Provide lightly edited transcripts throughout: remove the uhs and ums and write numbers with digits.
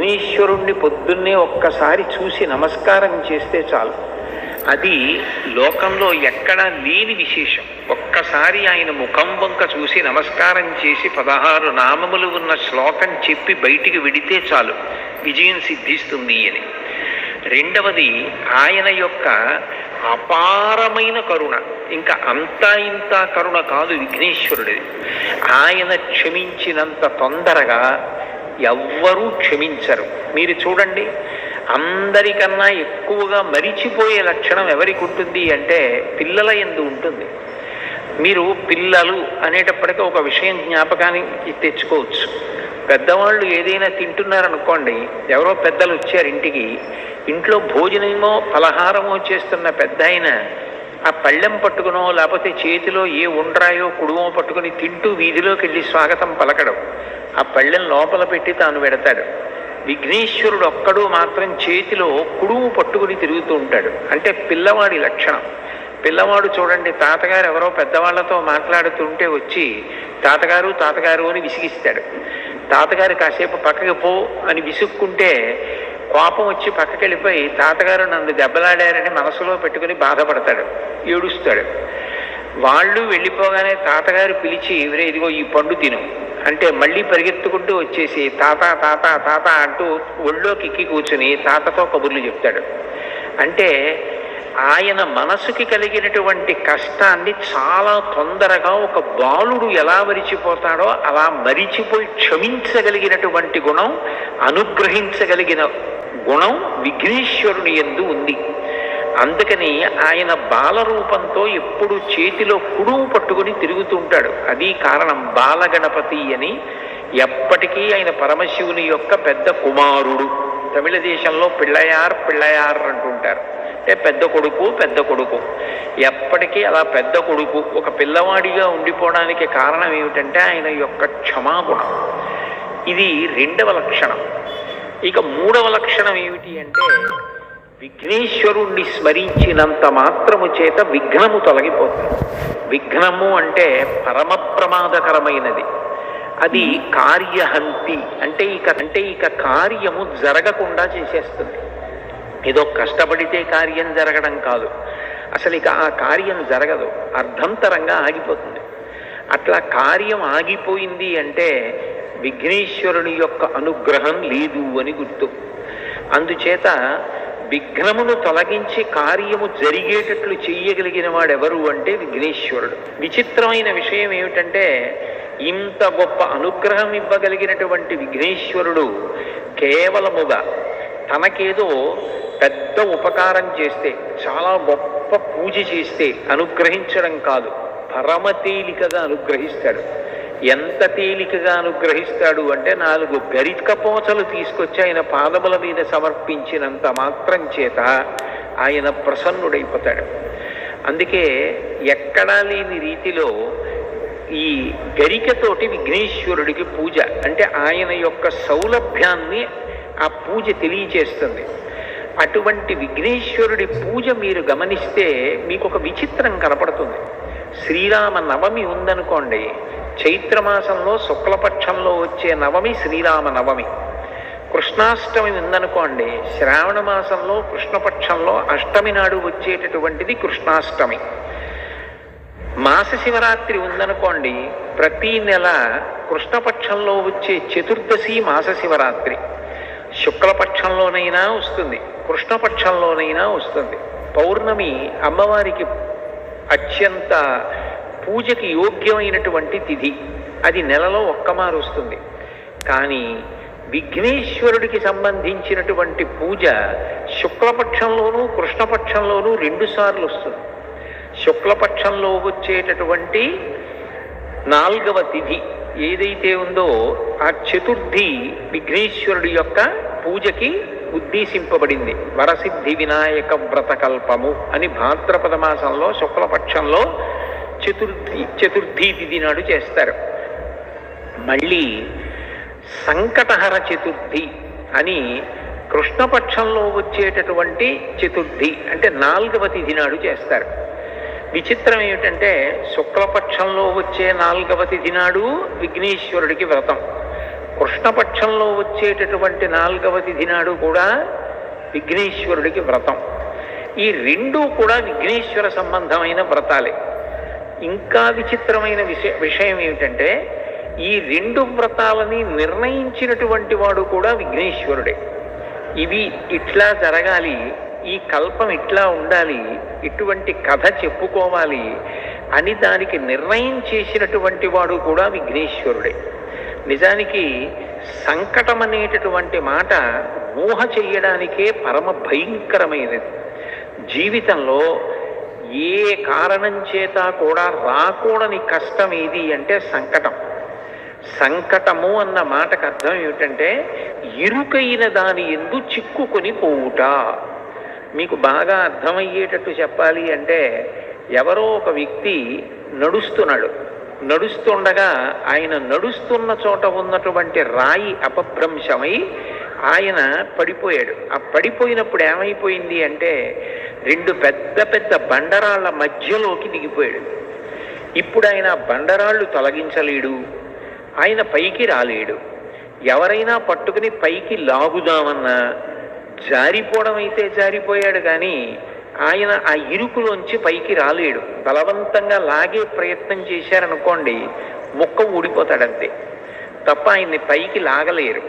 విఘ్నేశ్వరుణ్ణి పొద్దున్నే ఒక్కసారి చూసి నమస్కారం చేస్తే చాలు. అది లోకంలో ఎక్కడా లేని విశేషం. ఒక్కసారి ఆయన ముఖం వంక చూసి నమస్కారం చేసి 16 నామములు ఉన్న శ్లోకం చెప్పి బయటికి వెడితే చాలు, విజయం సిద్ధిస్తుంది అని. రెండవది ఆయన యొక్క అపారమైన కరుణ. ఇంకా అంతా ఇంత కరుణ కాదు విఘ్నేశ్వరుడిది. ఆయన క్షమించినంత తొందరగా ఎవ్వరూ క్షమించరు. మీరు చూడండి, అందరికన్నా ఎక్కువగా మరిచిపోయే లక్షణం ఎవరికి ఉంటుంది అంటే పిల్లల యందు ఉంటుంది. మీరు పిల్లలు అనేటప్పటికీ ఒక విషయం జ్ఞాపకానికి తెచ్చుకోవచ్చు. పెద్దవాళ్ళు ఏదైనా తింటున్నారనుకోండి, ఎవరో పెద్దలు వచ్చారు ఇంటికి, ఇంట్లో భోజనమో పలహారమో చేస్తున్న పెద్ద ఆయన ఆ పళ్ళెం పట్టుకునో లేకపోతే చేతిలో ఏ ఉండ్రాయో కుడుమో పట్టుకుని తింటూ వీధిలోకి వెళ్ళి స్వాగతం పలకడం, ఆ పళ్ళెం లోపల పెట్టి తాను పెడతాడు. విఘ్నేశ్వరుడు ఒక్కడు మాత్రం చేతిలో కుడుము పట్టుకుని తిరుగుతూ ఉంటాడు. అంటే పిల్లవాడి లక్షణం. పిల్లవాడు చూడండి, తాతగారు ఎవరో పెద్దవాళ్లతో మాట్లాడుతుంటే వచ్చి తాతగారు తాతగారు అని విసిగిస్తాడు. తాతగారు కాసేపు పక్కకి పో అని విసుక్కుంటే కోపం వచ్చి పక్కకి వెళ్ళిపోయి తాతగారు నన్ను దెబ్బలాడారని మనసులో పెట్టుకుని బాధపడతాడు, ఏడుస్తాడు. వాళ్ళు వెళ్ళిపోగానే తాతగారు పిలిచి ఇదిగో ఈ పండు తిను అంటే మళ్ళీ పరిగెత్తుకుంటూ వచ్చేసి తాత తాత తాత అంటూ ఒళ్ళోకి ఎక్కి కూర్చుని తాతతో కబుర్లు చెప్తాడు. అంటే ఆయన మనసుకి కలిగినటువంటి కష్టాన్ని చాలా తొందరగా ఒక బాలుడు ఎలా మరిచిపోతాడో అలా మరిచిపోయి క్షమించగలిగినటువంటి గుణం, అనుగ్రహించగలిగిన గుణం విఘ్నేశ్వరుని యందు ఉంది. అందుకని ఆయన బాలరూపంతో ఎప్పుడు చేతిలో కుడుము పట్టుకుని తిరుగుతూ ఉంటాడు. అది కారణం. బాలగణపతి అని ఎప్పటికీ ఆయన పరమశివుని యొక్క పెద్ద కుమారుడు. తమిళ దేశంలో పిళ్ళయార్ పిళ్ళయార్ అంటుంటారు. అంటే పెద్ద కొడుకు పెద్ద కొడుకు. ఎప్పటికీ అలా పెద్ద కొడుకు ఒక పిల్లవాడిగా ఉండిపోవడానికి కారణం ఏమిటంటే ఆయన యొక్క క్షమాగుణం. ఇది రెండవ లక్షణం. ఇక మూడవ లక్షణం ఏమిటి అంటే విఘ్నేశ్వరుణ్ణి స్మరించినంత మాత్రము చేత విఘ్నము తొలగిపోతుంది. విఘ్నము అంటే పరమ ప్రమాదకరమైనది. అది కార్యహంతి. అంటే ఇక కార్యము జరగకుండా చేసేస్తుంది. ఏదో కష్టపడితే కార్యం జరగడం కాదు, అసలు ఇక ఆ కార్యం జరగదు, అర్ధంతరంగా ఆగిపోతుంది. అట్లా కార్యం ఆగిపోయింది అంటే విఘ్నేశ్వరుని యొక్క అనుగ్రహం లేదు అని గుర్తు. అందుచేత విఘ్నమును తొలగించి కార్యము జరిగేటట్లు చెయ్యగలిగిన వాడెవరు అంటే విఘ్నేశ్వరుడు. విచిత్రమైన విషయం ఏమిటంటే ఇంత గొప్ప అనుగ్రహం ఇవ్వగలిగినటువంటి విఘ్నేశ్వరుడు కేవలముగా తనకేదో పెద్ద ఉపకారం చేస్తే, చాలా గొప్ప పూజ చేస్తే అనుగ్రహించడం కాదు, పరమ తేలికగా అనుగ్రహిస్తాడు. ఎంత తేలికగా అనుగ్రహిస్తాడు అంటే 4 గరికపోచలు తీసుకొచ్చి ఆయన పాదముల మీద సమర్పించినంత మాత్రం చేత ఆయన ప్రసన్నుడైపోతాడు. అందుకే ఎక్కడా లేని రీతిలో ఈ గరికతోటి విఘ్నేశ్వరుడికి పూజ అంటే ఆయన యొక్క సౌలభ్యాన్ని ఆ పూజ తెలియచేస్తుంది. అటువంటి విఘ్నేశ్వరుడి పూజ మీరు గమనిస్తే మీకు ఒక విచిత్రం కనపడుతుంది. శ్రీరామ నవమి ఉందనుకోండి, చైత్రమాసంలో శుక్లపక్షంలో వచ్చే నవమి శ్రీరామ నవమి. కృష్ణాష్టమి ఉందనుకోండి, శ్రావణ మాసంలో కృష్ణపక్షంలో అష్టమి నాడు వచ్చేటటువంటిది కృష్ణాష్టమి. మాస శివరాత్రి ఉందనుకోండి, ప్రతీ నెల కృష్ణపక్షంలో వచ్చే చతుర్దశి మాస శివరాత్రి. శుక్లపక్షంలోనైనా వస్తుంది, కృష్ణపక్షంలోనైనా వస్తుంది. పౌర్ణమి అమ్మవారికి అత్యంత పూజకి యోగ్యమైనటువంటి తిథి, అది నెలలో ఒక్కమారు వస్తుంది. కానీ విఘ్నేశ్వరుడికి సంబంధించినటువంటి పూజ శుక్లపక్షంలోనూ కృష్ణపక్షంలోనూ 2 సార్లు వస్తుంది. శుక్లపక్షంలో వచ్చేటటువంటి 4వ తిథి ఏదైతే ఉందో ఆ చతుర్థి విఘ్నేశ్వరుడి యొక్క పూజకి ఉద్దేశింపబడింది. వరసిద్ధి వినాయక వ్రతకల్పము అని భాద్రపద మాసంలో శుక్లపక్షంలో చతుర్థి తిథి నాడు చేస్తారు. మళ్ళీ సంకటహర చతుర్థి అని కృష్ణపక్షంలో వచ్చేటటువంటి చతుర్థి అంటే 4వ తిథి నాడు చేస్తారు. విచిత్రం ఏమిటంటే శుక్లపక్షంలో వచ్చే 4వ తిథి నాడు విఘ్నేశ్వరుడికి వ్రతం, కృష్ణపక్షంలో వచ్చేటటువంటి 4వ తిథి నాడు కూడా విఘ్నేశ్వరుడికి వ్రతం. ఈ రెండూ కూడా విఘ్నేశ్వర సంబంధమైన వ్రతాలే. ఇంకా విచిత్రమైన విషయం ఏమిటంటే ఈ 2 వ్రతాలని నిర్ణయించినటువంటి వాడు కూడా విఘ్నేశ్వరుడే. ఇవి ఇట్లా జరగాలి, ఈ కల్పం ఇట్లా ఉండాలి, ఇటువంటి కథ చెప్పుకోవాలి అని దానికి నిర్ణయం చేసినటువంటి వాడు కూడా విఘ్నేశ్వరుడే. నిజానికి సంకటం అనేటటువంటి మాట ఊహ చెయ్యడానికే పరమ భయంకరమైనది. జీవితంలో ఏ కారణం చేత కూడా రాకూడని కష్టం ఏది అంటే సంకటం. సంకటము అన్న మాటకు అర్థం ఏమిటంటే ఇరుకైన దాని యందు చిక్కుకొని పోవుట. మీకు బాగా అర్థమయ్యేటట్టు చెప్పాలి అంటే ఎవరో ఒక వ్యక్తి నడుస్తుండగా ఆయన నడుస్తున్న చోట ఉన్నటువంటి రాయి అపభ్రంశమై ఆయన పడిపోయాడు. ఆ పడిపోయినప్పుడు ఏమైపోయింది అంటే 2 పెద్ద పెద్ద బండరాళ్ల మధ్యలోకి దిగిపోయాడు. ఇప్పుడు ఆయన బండరాళ్ళు తొలగించలేడు, ఆయన పైకి రాలేడు. ఎవరైనా పట్టుకుని పైకి లాగుదామన్నా జారిపోవడం అయితే జారిపోయాడు, కానీ ఆయన ఆ ఇరుకులోంచి పైకి రాలేడు. బలవంతంగా లాగే ప్రయత్నం చేశారనుకోండి ముక్క ఊడిపోతాడంతే తప్ప ఆయన్ని పైకి లాగలేరు.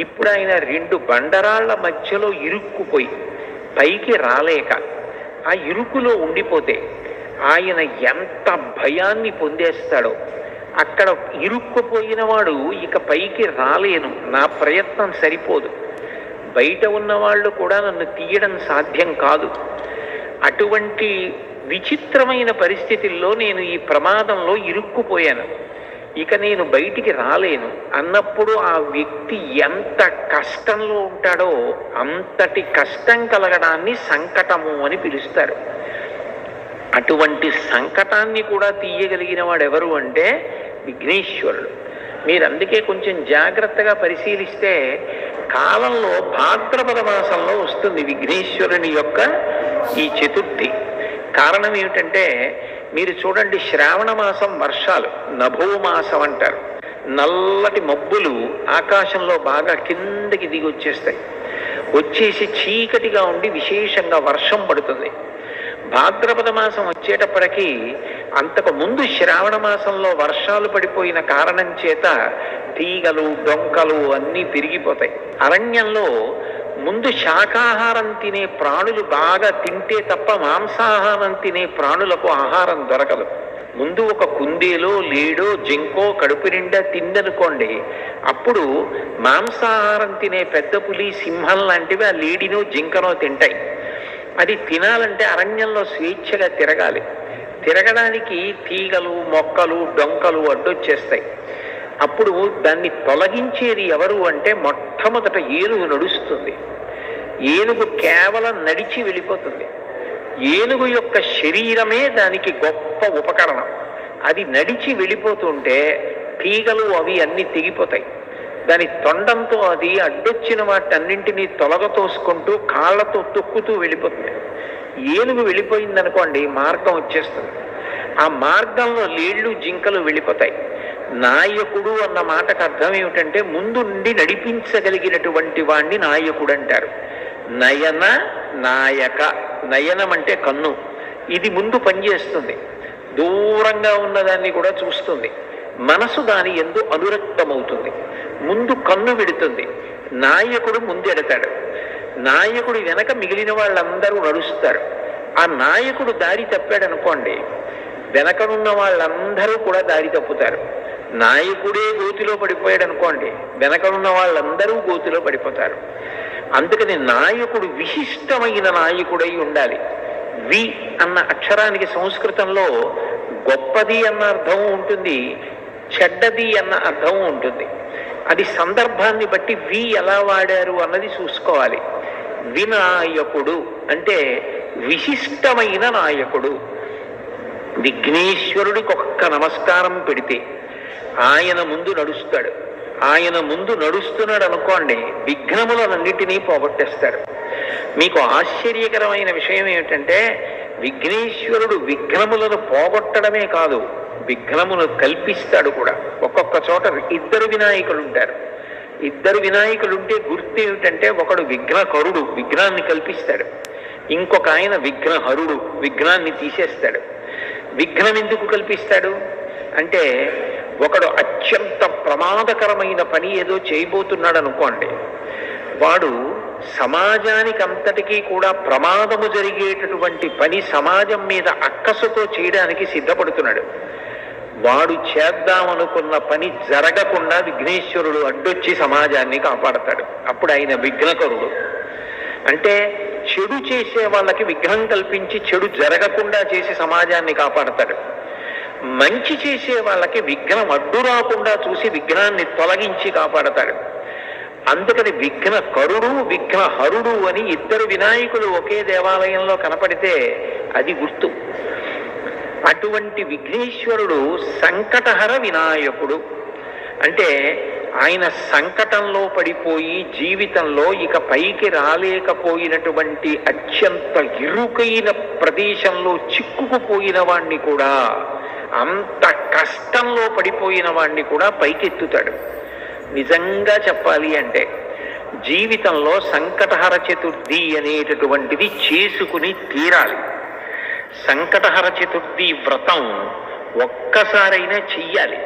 ఇప్పుడు ఆయన 2 బండరాళ్ల మధ్యలో ఇరుక్కుపోయి పైకి రాలేక ఆ ఇరుకులో ఉండిపోతే ఆయన ఎంత భయాన్ని పొందేస్తాడో. అక్కడ ఇరుక్కుపోయిన వాడు ఇక పైకి రాలేను, నా ప్రయత్నం సరిపోదు, బయట ఉన్నవాళ్ళు కూడా నన్ను తీయడం సాధ్యం కాదు, అటువంటి విచిత్రమైన పరిస్థితుల్లో నేను ఈ ప్రమాదంలో ఇరుక్కుపోయాను, ఇక నేను బయటికి రాలేను అన్నప్పుడు ఆ వ్యక్తి ఎంత కష్టంలో ఉంటాడో అంతటి కష్టం కలగడాన్ని సంకటము అని పిలుస్తారు. అటువంటి సంకటాన్ని కూడా తీయగలిగిన వాడు ఎవరు అంటే విఘ్నేశ్వరుడు. మీరు అందుకే కొంచెం జాగ్రత్తగా పరిశీలిస్తే కాలంలో భాద్రపద మాసంలో వస్తుంది విఘ్నేశ్వరుని యొక్క ఈ చతుర్థి. కారణం ఏమిటంటే మీరు చూడండి, శ్రావణ మాసం వర్షాలు నభోమాసం అంటారు. నల్లటి మబ్బులు ఆకాశంలో బాగా కిందకి దిగి వచ్చేసి చీకటిగా ఉండి విశేషంగా వర్షం పడుతుంది. భాద్రపద మాసం వచ్చేటప్పటికీ అంతకు ముందు శ్రావణ మాసంలో వర్షాలు పడిపోయిన కారణం చేత తీగలు డొంకలు అన్నీ పెరిగిపోతాయి. అరణ్యంలో ముందు శాకాహారం తినే ప్రాణులు బాగా తింటే తప్ప మాంసాహారం తినే ప్రాణులకు ఆహారం దొరకదు. ముందు ఒక కుందేలో లేడో జింకో కడుపు నిండా తిందనుకోండి, అప్పుడు మాంసాహారం తినే పెద్ద పులి సింహం లాంటివి ఆ లేడినో జింకనో తింటాయి. అది తినాలంటే అరణ్యంలో స్వేచ్ఛగా తిరగాలి. తిరగడానికి తీగలు మొక్కలు డొంకలు అడ్డొచ్చేస్తాయి. అప్పుడు దాన్ని తొలగించేది ఎవరు అంటే మొట్టమొదట ఏనుగు నడుస్తుంది. ఏనుగు కేవలం నడిచి వెళ్ళిపోతుంది. ఏనుగు యొక్క శరీరమే దానికి గొప్ప ఉపకరణం. అది నడిచి వెళ్ళిపోతుంటే తీగలు అవి అన్నీ తెగిపోతాయి. దాని తొండంతో అది అడ్డొచ్చిన వాటన్నింటినీ తొలగతోసుకుంటూ కాళ్లతో తొక్కుతూ వెళ్ళిపోతుంది. ఏనుగు వెళ్ళిపోయిందనుకోండి మార్గం వచ్చేస్తుంది. ఆ మార్గంలో లేళ్ళు జింకలు వెళ్ళిపోతాయి. నాయకుడు అన్న మాటకు అర్థం ఏమిటంటే ముందు నుండి నడిపించగలిగినటువంటి వాణ్ణి నాయకుడు అంటారు. నయన నాయక, నయనం అంటే కన్ను, ఇది ముందు పనిచేస్తుంది, దూరంగా ఉన్నదాన్ని కూడా చూస్తుంది. మనసు దాని యందు అనురక్తమవుతుంది. ముందు కన్ను విడుతుంది, నాయకుడు ముందెడతాడు. నాయకుడు వెనక మిగిలిన వాళ్ళందరూ నడుస్తారు. ఆ నాయకుడు దారి తప్పాడనుకోండి వెనకనున్న వాళ్ళందరూ కూడా దారి తప్పుతారు. నాయకుడే గోతిలో పడిపోయాడు అనుకోండి వెనకనున్న వాళ్ళందరూ గోతిలో పడిపోతారు. అందుకని నాయకుడు విశిష్టమైన నాయకుడై ఉండాలి. వి అన్న అక్షరానికి సంస్కృతంలో గొప్పది అన్న అర్థం ఉంటుంది, చెడ్డది అన్న అర్థం ఉంటుంది. అది సందర్భాన్ని బట్టి వి ఎలా వాడారు అన్నది చూసుకోవాలి. వినాయకుడు అంటే విశిష్టమైన నాయకుడు. విఘ్నేశ్వరుడికి ఒక్క నమస్కారం పెడితే ఆయన ముందు నడుస్తాడు. ఆయన ముందు నడుస్తున్నాడు అనుకోండి విఘ్నములన్నిటినీ పోగొట్టేస్తాడు. మీకు ఆశ్చర్యకరమైన విషయం ఏమిటంటే విఘ్నేశ్వరుడు విఘ్నములను పోగొట్టడమే కాదు, విఘ్నమును కల్పిస్తాడు కూడా. ఒక్కొక్క చోట 2 వినాయకులు ఉంటారు. ఇద్దరు వినాయకులు ఉంటే గుర్తు ఏమిటంటే ఒకడు విఘ్నకరుడు, విఘ్నాన్ని కల్పిస్తాడు, ఇంకొక ఆయన విఘ్నహరుడు, విఘ్నాన్ని తీసేస్తాడు. విఘ్నం ఎందుకు కల్పిస్తాడు అంటే ఒకడు అత్యంత ప్రమాదకరమైన పని ఏదో చేయబోతున్నాడు అనుకోండి, వాడు సమాజానికి అంతటికీ కూడా ప్రమాదము జరిగేటటువంటి పని సమాజం మీద అక్కసుతో చేయడానికి సిద్ధపడుతున్నాడు. వాడు చేద్దామనుకున్న పని జరగకుండా విఘ్నేశ్వరుడు అడ్డొచ్చి సమాజాన్ని కాపాడతాడు. అప్పుడు ఆయన విఘ్నకరుడు. అంటే చెడు చేసే వాళ్ళకి విఘ్నం కల్పించి చెడు జరగకుండా చేసి సమాజాన్ని కాపాడతాడు. మంచి చేసే వాళ్ళకి విఘ్నం అడ్డు రాకుండా చూసి విఘ్నాన్ని తొలగించి కాపాడతాడు. అందుకని విఘ్నకరుడు విఘ్నహరుడు అని ఇద్దరు వినాయకులు ఒకే దేవాలయంలో కనపడితే అది గుర్తు. అటువంటి విఘ్నేశ్వరుడు సంకటహర వినాయకుడు. అంటే ఆయన సంకటంలో పడిపోయి జీవితంలో ఇక పైకి రాలేకపోయినటువంటి అత్యంత ఇరుకైన ప్రదేశంలో చిక్కుకుపోయిన వాణ్ణి కూడా, అంత కష్టంలో పడిపోయిన వాణ్ణి కూడా పైకెత్తుతాడు. నిజంగా చెప్పాలి అంటే జీవితంలో సంకటహర చతుర్థి అనేటటువంటిది చేసుకుని తీరాలి. సంకటహర చతుర్థి వ్రతం ఒక్కసారైనా చెయ్యాలి.